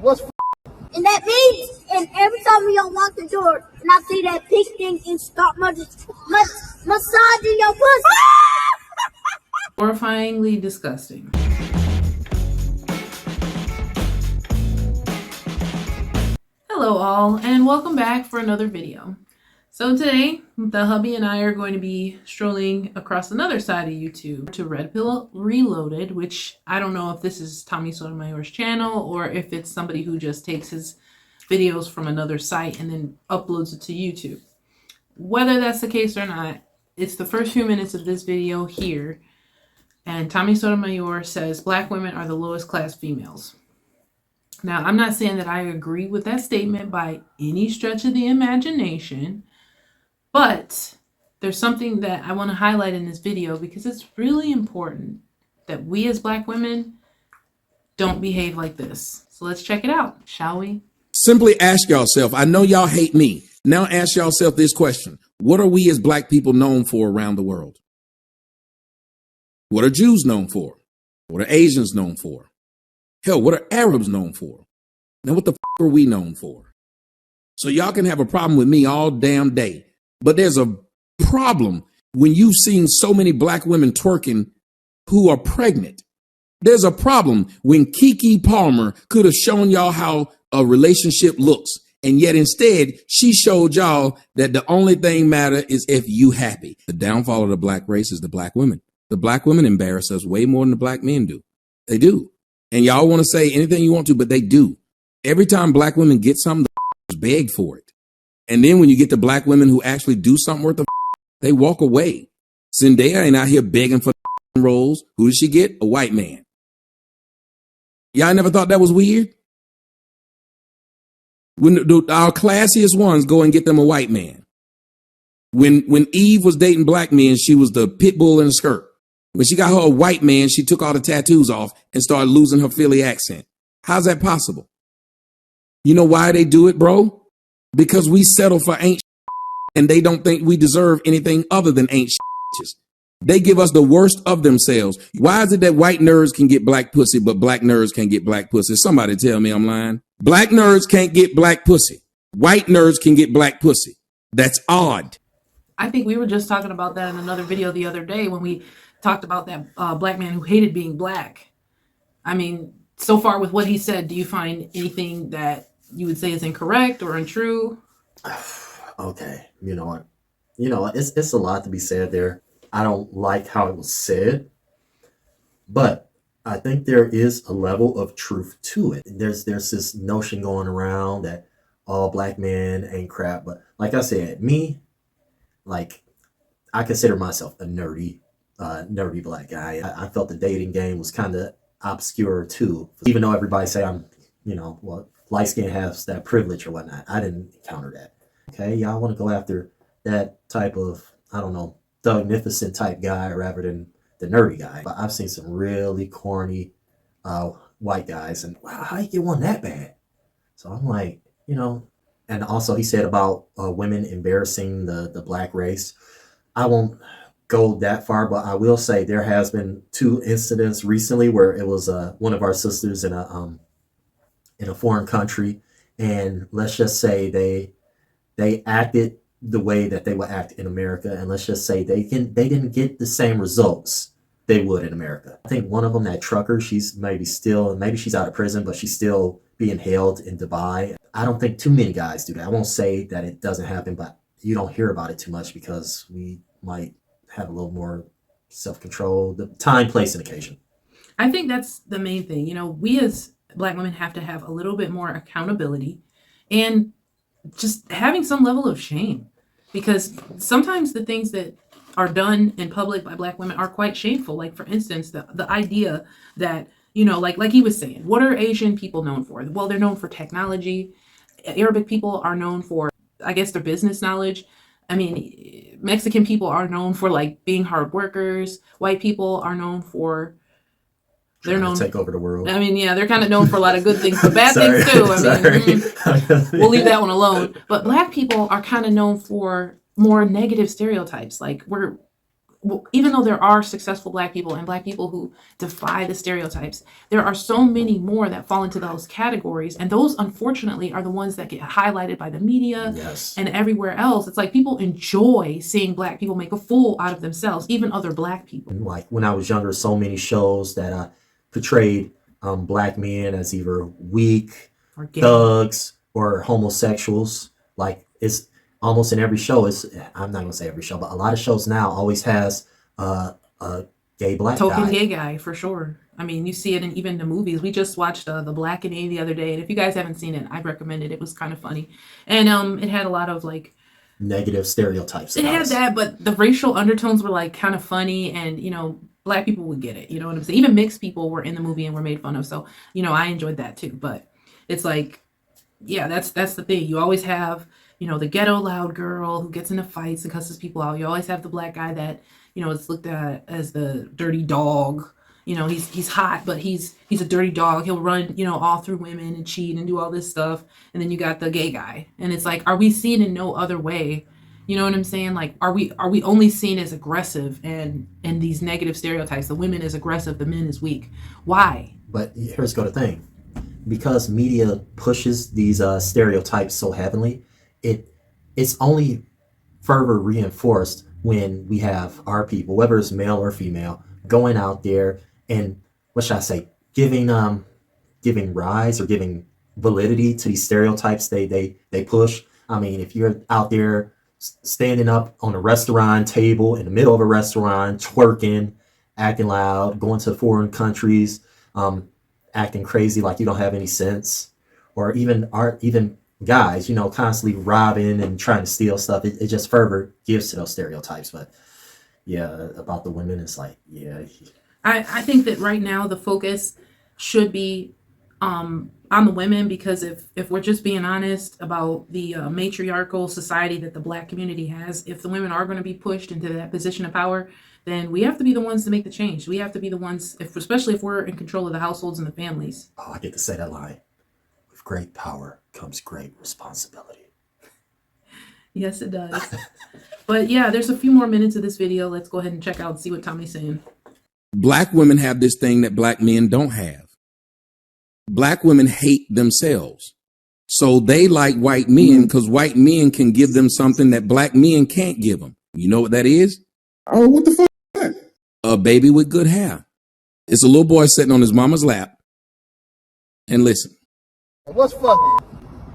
And that means, and every time we unlock the door, and I see that pink thing and start massaging your pussy. Horrifyingly disgusting. Hello all, and welcome back for another video. So today, the hubby and I are going to be strolling across another side of YouTube to Red Pill Reloaded, which I don't know if this is Tommy Sotomayor's channel or if it's somebody who just takes his videos from another site and then uploads it to YouTube. Whether that's the case or not, it's the first few minutes of this video here, and Tommy Sotomayor says black women are the lowest class females. Now, I'm not saying that I agree with that statement by any stretch of the imagination, but there's something that I want to highlight in this video because it's really important that we as black women don't behave like this. So let's check it out, shall we? Simply ask yourself, I know y'all hate me. Now ask yourself this question. What are we as black people known for around the world? What are Jews known for? What are Asians known for? Hell, what are Arabs known for? Now, what the are we known for? So y'all can have a problem with me all damn day. But there's a problem when you've seen so many black women twerking who are pregnant. There's a problem when Keke Palmer could have shown y'all how a relationship looks. And yet instead, she showed y'all that the only thing matter is if you happy. The downfall of the black race is the black women. The black women embarrass us way more than the black men do. They do. And y'all want to say anything you want to, but they do. Every time black women get something, the beg for it. And then when you get the black women who actually do something worth of, they walk away. Zendaya ain't out here begging for roles. Who did she get? A white man. Y'all never thought that was weird? When our classiest ones go and get them a white man. When Eve was dating black men, she was the pit bull in a skirt. When she got her a white man, she took all the tattoos off and started losing her Philly accent. How's that possible? You know why they do it, bro? Because we settle for ain't and they don't think we deserve anything other than ain't shit. They give us the worst of themselves. Why is it that white nerds can get black pussy, but black nerds can't get black pussy? Somebody tell me I'm lying. Black nerds can't get black pussy. White nerds can get black pussy. That's odd. I think we were just talking about that in another video the other day when we talked about that black man who hated being black. I mean, so far with what he said, do you find anything that you would say is incorrect or untrue? Okay, you know what? It's a lot to be said there. I don't like how it was said, but I think there is a level of truth to it. There's this notion going around that all black men ain't crap, but like I said, me, like I consider myself a nerdy black guy. I felt the dating game was kind of obscure too, even though everybody say I'm, light skin has that privilege or whatnot. I didn't encounter that. Okay, y'all want to go after that type of, I don't know, magnificent type guy rather than the nerdy guy. But I've seen some really corny white guys, and wow, how you get one that bad? So I'm like, and also he said about women embarrassing the black race. I won't go that far, but I will say there has been 2 incidents recently where it was one of our sisters in a foreign country, and let's just say they acted the way that they would act in America, and let's just say they didn't get the same results they would in America. I think one of them, that trucker, she's maybe she's out of prison, but she's still being held in Dubai. I don't think too many guys do that. I won't say that it doesn't happen, but you don't hear about it too much because we might have a little more self-control, the time, place, and occasion. I think that's the main thing. We as black women have to have a little bit more accountability and just having some level of shame, because sometimes the things that are done in public by black women are quite shameful. Like, for instance, the idea that, like he was saying, what are Asian people known for? Well, they're known for technology. Arabic people are known for, I guess, their business knowledge. I mean, Mexican people are known for like being hard workers. White people are known for, they're known to take over the world. I mean, yeah, they're kind of known for a lot of good things, but bad things too. I mean, we'll leave that one alone. But black people are kind of known for more negative stereotypes. Like, even though there are successful Black people and Black people who defy the stereotypes, there are so many more that fall into those categories. And those, unfortunately, are the ones that get highlighted by the media Yes. and everywhere else. It's like people enjoy seeing Black people make a fool out of themselves, even other Black people. Like when I was younger, so many shows that portrayed Black men as either weak, Or gay. thugs, or homosexuals. Like it's almost in every show. I'm not gonna say every show, but a lot of shows now always has a gay Black Token guy. gay guy, for sure. I mean, you see it in even the movies. We just watched The Black and A the other day, and if you guys haven't seen it, I recommend it. It was kind of funny, and it had a lot of like Negative stereotypes. it about had us. that, but the racial undertones were like kind of funny, and Black people would get it. You know what I'm saying? Even mixed people were in the movie and were made fun of, so I enjoyed that too. But it's like, yeah, that's the thing. You always have the ghetto loud girl who gets into fights and cusses people out. You always have the Black guy that is looked at as the dirty dog. He's hot, but he's a dirty dog. He'll run all through women and cheat and do all this stuff. And then you got the gay guy, and it's like, are we seen in no other way? You know what I'm saying? Like, are we only seen as aggressive and these negative stereotypes? The women is aggressive, the men is weak. Why? But here's the thing. Because media pushes these stereotypes so heavily, it's only further reinforced when we have our people, whether it's male or female, going out there and, what should I say, giving rise or giving validity to these stereotypes they push. I mean, if you're out there standing up on a restaurant table in the middle of a restaurant, twerking, acting loud, going to foreign countries, acting crazy like you don't have any sense, or even guys, constantly robbing and trying to steal stuff, it just further gives to those stereotypes. But yeah, about the women, it's like, yeah. I think that right now the focus should be on the women, because if we're just being honest about the matriarchal society that the Black community has, if the women are going to be pushed into that position of power, then we have to be the ones to make the change. We have to be the ones, especially if we're in control of the households and the families. Oh, I get to say that line. With great power comes great responsibility. Yes, it does. But yeah, there's a few more minutes of this video. Let's go ahead and check out and see what Tommy's saying. Black women have this thing that Black men don't have. Black women hate themselves. So they like white men because white men can give them something that Black men can't give them. You know what that is? Oh, what the fuck? A baby with good hair. It's a little boy sitting on his mama's lap. And listen. What's fucking?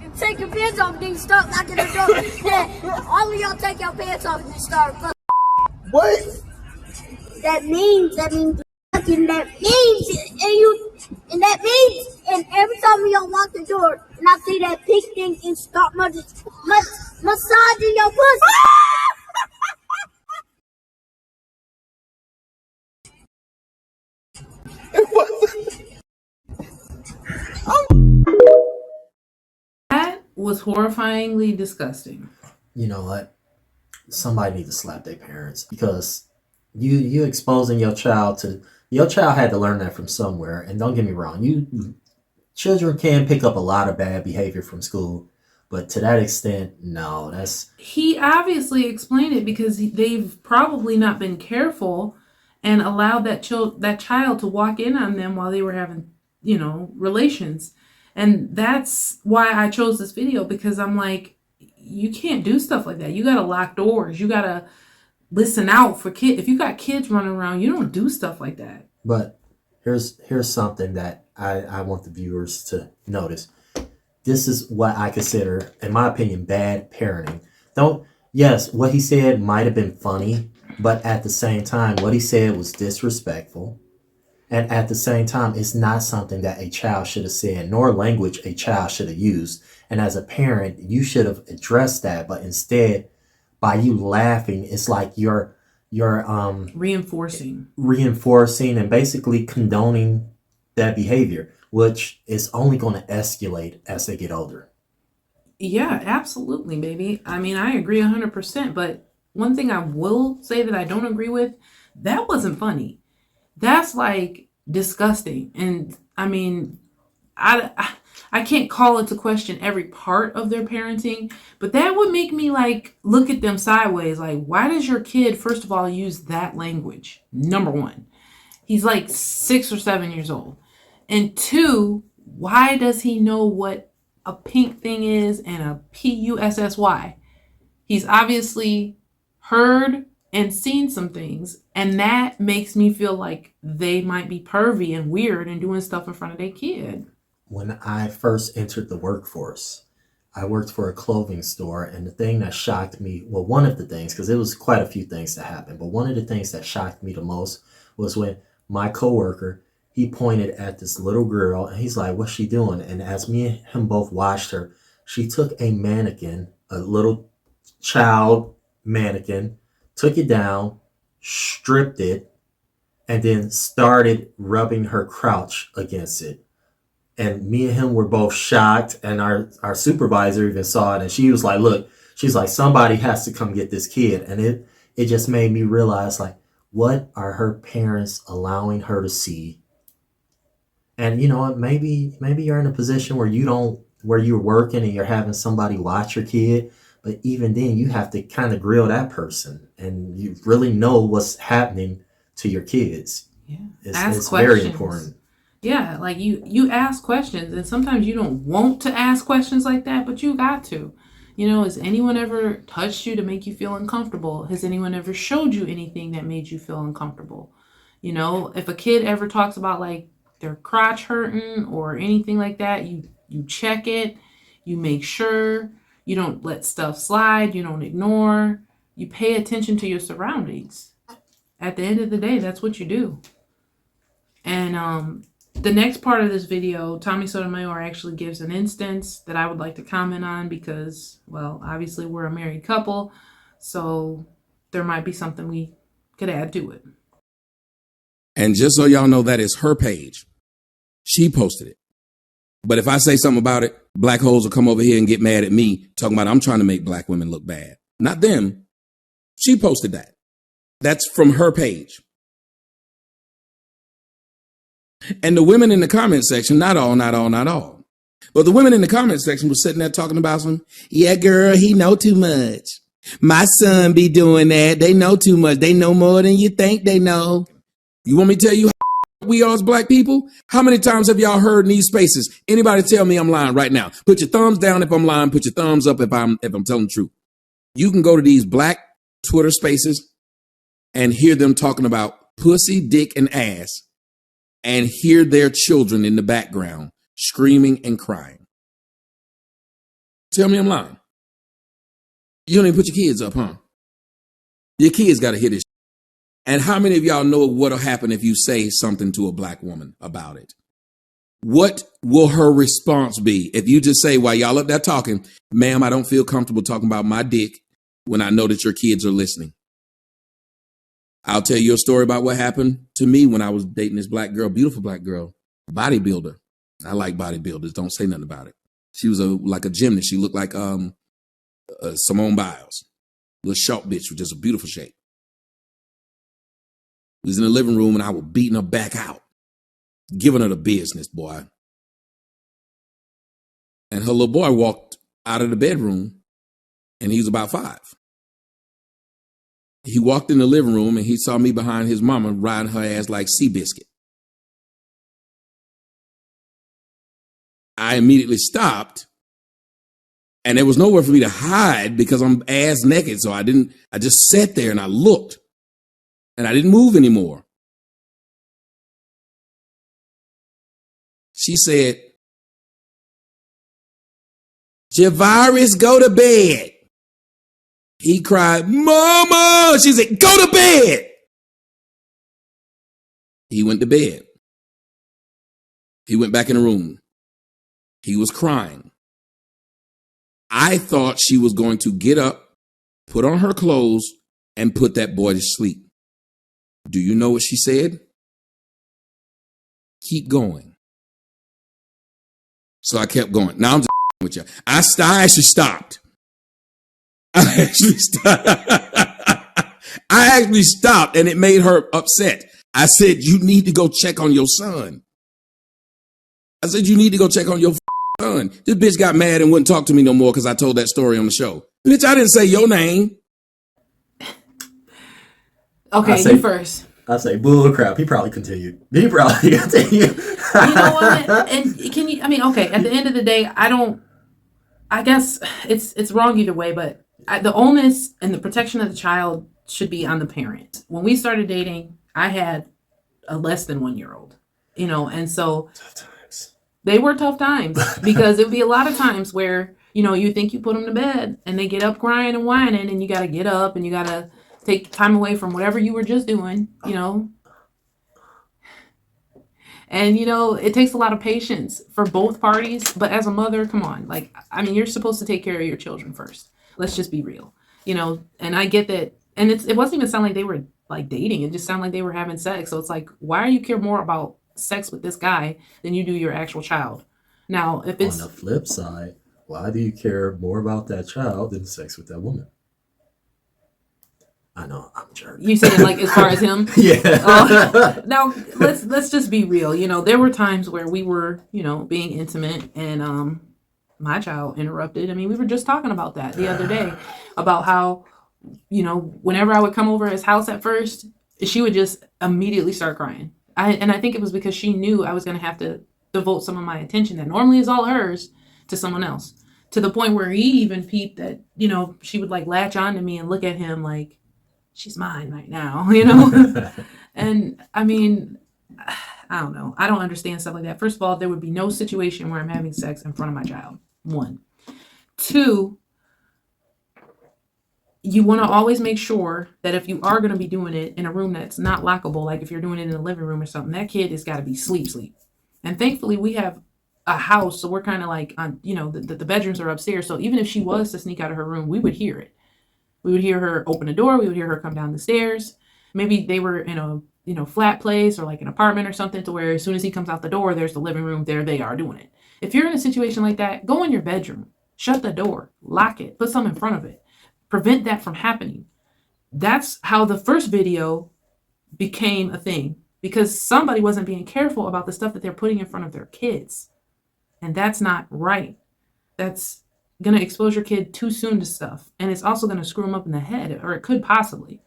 You take your pants off and then you start knocking the door. Yeah, all of y'all take your pants off and you start fucking. What? That means fucking, and every time y'all walk the door and I see that pink thing and start massaging your pussy. That was horrifyingly disgusting. You know what? Somebody needs to slap their parents, because you exposing your child had to learn that from somewhere. And don't get me wrong, children can pick up a lot of bad behavior from school, but to that extent, no. He obviously explained it because they've probably not been careful and allowed that child to walk in on them while they were having relations. And that's why I chose this video, because I'm like, you can't do stuff like that. You gotta lock doors. You gotta listen out for kids. If you got kids running around, you don't do stuff like that. But here's something that I want the viewers to notice. This is what I consider, in my opinion, bad parenting. Yes, what he said might have been funny, but at the same time, what he said was disrespectful. And at the same time, it's not something that a child should have said, nor language a child should have used. And as a parent, you should have addressed that. But instead, by you laughing, it's like you're reinforcing and basically condoning that behavior, which is only going to escalate as they get older. Yeah, absolutely, baby. I mean, I agree 100%. But one thing I will say that I don't agree with, that wasn't funny. That's like disgusting. And I mean, I can't call into question every part of their parenting, but that would make me like look at them sideways. Like, why does your kid, first of all, use that language? Number one, he's like 6 or 7 years old. And two, why does he know what a pink thing is and a PUSSY? He's obviously heard and seen some things, and that makes me feel like they might be pervy and weird and doing stuff in front of their kid. When I first entered the workforce, I worked for a clothing store, and the thing that shocked me, well, one of the things, because it was quite a few things that happened, but one of the things that shocked me the most was when my coworker, he pointed at this little girl, and he's like, "What's she doing?" And as me and him both watched her, she took a mannequin, a little child mannequin, took it down, stripped it, and then started rubbing her crotch against it. And me and him were both shocked, and our supervisor even saw it, and she was like, "Look," she's like, "somebody has to come get this kid." And it just made me realize, like, what are her parents allowing her to see? And you know what, maybe you're in a position where you're working and you're having somebody watch your kid, but even then you have to kind of grill that person, and you really know what's happening to your kids. Yeah. It's very important. Yeah, like you ask questions, and sometimes you don't want to ask questions like that, but you got to. You know, has anyone ever touched you to make you feel uncomfortable? Has anyone ever showed you anything that made you feel uncomfortable? You know, if a kid ever talks about like their crotch hurting or anything like that, you check it, you make sure, you don't let stuff slide, you don't ignore, you pay attention to your surroundings. At the end of the day, that's what you do. And the next part of this video, Tommy Sotomayor actually gives an instance that I would like to comment on because, well, obviously we're a married couple, so there might be something we could add to it. And just so y'all know, that is her page. She posted it. But if I say something about it, black hoes will come over here and get mad at me, talking about I'm trying to make black women look bad. Not them. She posted that. That's from her page. And the women in the comment section, not all, but the women in the comment section were sitting there talking about some, "Yeah, girl, he know too much. My son be doing that. They know too much. They know more than you think they know." You want me to tell you how we are as black people? How many times have y'all heard in these spaces? Anybody tell me I'm lying right now? Put your thumbs down if I'm lying. Put your thumbs up if I'm telling the truth. You can go to these black Twitter spaces and hear them talking about pussy, dick, and ass, and hear their children in the background screaming and crying. Tell me I'm lying. You don't even put your kids up, huh? Your kids got to hear this. And how many of y'all know what'll happen if you say something to a black woman about it? What will her response be if you just say, while y'all up there talking, "Ma'am, I don't feel comfortable talking about my dick when I know that your kids are listening"? I'll tell you a story about what happened to me when I was dating this black girl, beautiful black girl, bodybuilder. I like bodybuilders. Don't say nothing about it. She was like a gymnast. She looked like Simone Biles. Little short bitch with just a beautiful shape. We was in the living room and I was beating her back out, giving her the business, boy. And her little boy walked out of the bedroom, and he was about 5. He walked in the living room and he saw me behind his mama riding her ass like Seabiscuit. I immediately stopped, and there was nowhere for me to hide because I'm ass naked. So I just sat there and I looked, and I didn't move anymore. She said, "Javaris, go to bed." He cried, "Mama!" She said, "Go to bed." He went to bed. He went back in the room. He was crying. I thought she was going to get up, put on her clothes, and put that boy to sleep. Do you know what she said? "Keep going." So I kept going. Now I'm just with you. I actually stopped. I actually stopped, and it made her upset. I said, "You need to go check on your son." I said, "You need to go check on your son. This bitch got mad and wouldn't talk to me no more because I told that story on the show. Bitch, I didn't say your name. Okay, you first. I say, bull crap. He probably continued. You know what? And can you, I mean, okay, at the end of the day, I guess it's wrong either way, but the onus and the protection of the child should be on the parent. When we started dating, I had a less than 1-year-old, and so tough times. They were tough times because it would be a lot of times where, you think you put them to bed and they get up crying and whining and you got to get up and you got to take time away from whatever you were just doing, And, it takes a lot of patience for both parties. But as a mother, come on. You're supposed to take care of your children first. Let's just be real, and I get that. And it wasn't even sound like they were like dating. It just sounded like they were having sex. So it's like, why do you care more about sex with this guy than you do your actual child? Now, if it's on the flip side, why do you care more about that child than sex with that woman? I know, I'm a jerk. You said it like as far as him? Yeah. Now let's just be real. There were times where we were, being intimate and my child interrupted. I mean, we were just talking about that the other day about how, whenever I would come over his house at first, she would just immediately start crying. I think it was because she knew I was going to have to devote some of my attention that normally is all hers to someone else, to the point where he even peeped that, she would like latch on to me and look at him like, she's mine right now, And I mean, I don't know. I don't understand stuff like that. First of all, there would be no situation where I'm having sex in front of my child. 1. 2, you want to always make sure that if you are going to be doing it in a room that's not lockable, like if you're doing it in the living room or something, that kid has got to be sleep. And thankfully we have a house, so we're kind of like on, the bedrooms are upstairs. So even if she was to sneak out of her room, we would hear it. We would hear her open the door. We would hear her come down the stairs. Maybe they were in a flat place or like an apartment or something to where as soon as he comes out the door, there's the living room. There they are doing it. If you're in a situation like that, go in your bedroom, shut the door, lock it, put something in front of it. Prevent that from happening. That's how the first video became a thing, because somebody wasn't being careful about the stuff that they're putting in front of their kids. And that's not right. That's going to expose your kid too soon to stuff. And it's also going to screw them up in the head, or it could possibly.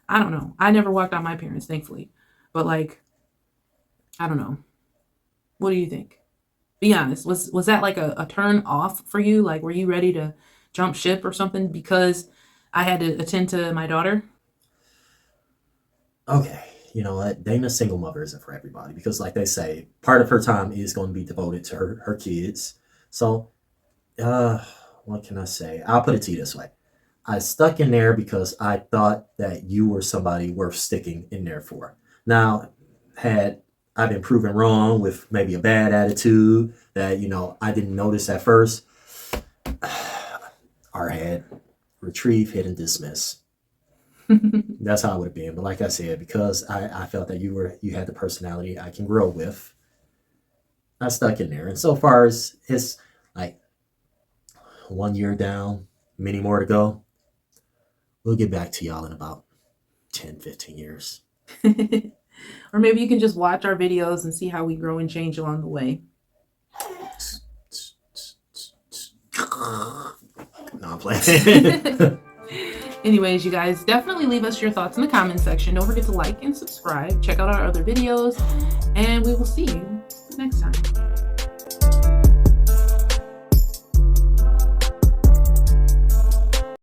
I don't know. I never walked out my parents, thankfully. But I don't know. What do you think? Be honest. Was that like a turn off for you? Like, were you ready to jump ship or something because I had to attend to my daughter? Okay. You know what? Dating a single mother isn't for everybody because, like they say, part of her time is going to be devoted to her kids. So, what can I say? I'll put it to you this way. I stuck in there because I thought that you were somebody worth sticking in there for. Now, had I been proven wrong with maybe a bad attitude that, I didn't notice at first, our head, retrieve, hit, and dismiss. That's how it would have been. But like I said, because I felt that you had the personality I can grow with, I stuck in there. And so far as it's like 1 year down, many more to go, we'll get back to y'all in about 10, 15 years. Or maybe you can just watch our videos and see how we grow and change along the way. No, I'm playing. Anyways, you guys, definitely leave us your thoughts in the comment section. Don't forget to like and subscribe. Check out our other videos. And we will see you next time.